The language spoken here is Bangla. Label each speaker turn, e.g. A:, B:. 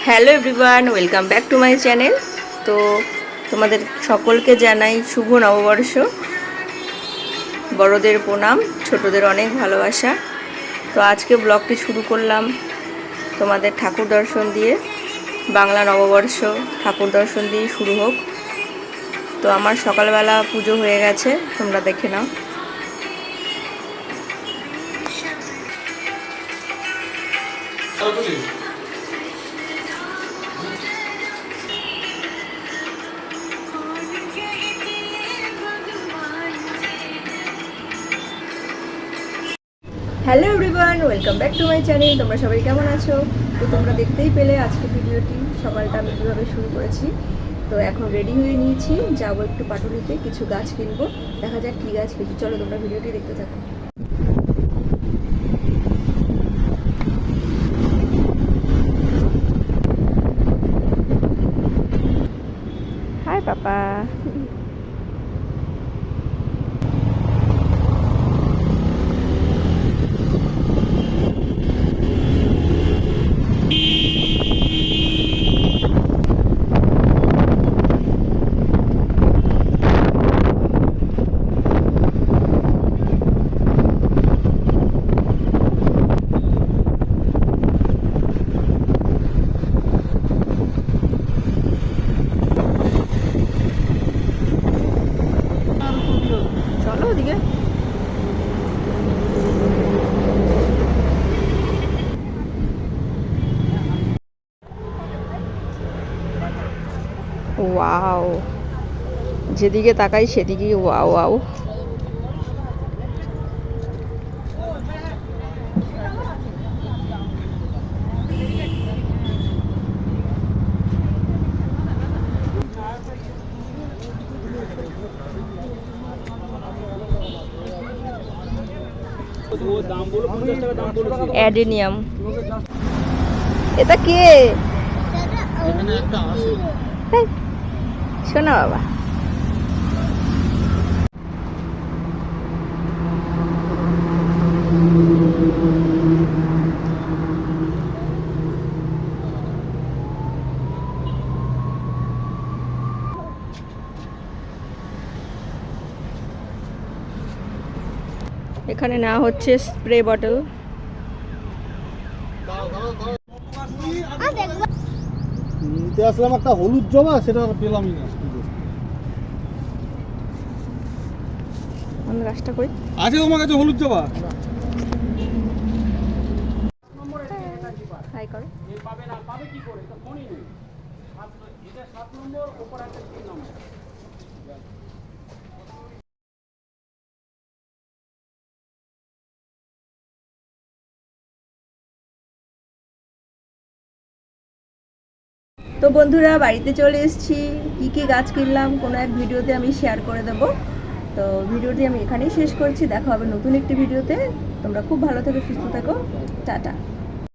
A: Hello everyone, welcome back to my channel. তো তোমাদের সকলকে জানাই শুভ নববর্ষ। বড়দের প্রণাম, ছোটদের অনেক ভালোবাসা। তো আজকে ব্লগটি শুরু করলাম তোমাদের ঠাকুর দর্শন দিয়ে। বাংলা নববর্ষ ঠাকুর দর্শন দিয়ে শুরু হোক। তো আমার সকালবেলা পুজো হয়ে গেছে, তোমরা দেখে নাও। Hello everyone, welcome back to my channel. তোমরা সবাই কেমন আছো? তো তোমরা দেখতেই পেলে আজকে ভিডিওটি সকালটা আমি কীভাবে শুরু করেছি। তো এখন রেডি হয়ে নিয়েছি, যাবো একটু পাটুলিতে, কিছু গাছ কিনবো। দেখা যাক কী গাছ কিনছি। চলো তোমরা ভিডিওটি দেখতে থাকো। হাই পাপা। চলো ওদিকে। ওয়াও, যেদিকে তাকাই সেদিকেই ওয়াও ওয়াও। অ্যাডেনিয়াম, এটা কে? শোনা বাবা। এখানে না হচ্ছে স্প্রে বটল।
B: নিতে আসলাম একটা হলুদ জবা, সেটা পেলামই না।
A: গাছটা কই
B: আছে তোমার কাছে হলুদ জবা?
A: হাই করো। তো বন্ধুরা, বাড়িতে চলে এসেছি। কী কী গাছ কিনলাম কোনো এক ভিডিওতে আমি শেয়ার করে দেবো। তো ভিডিওটি আমি এখানেই শেষ করছি। দেখা হবে নতুন একটি ভিডিওতে। তোমরা খুব ভালো থেকো, সুস্থ থেকো। টাটা।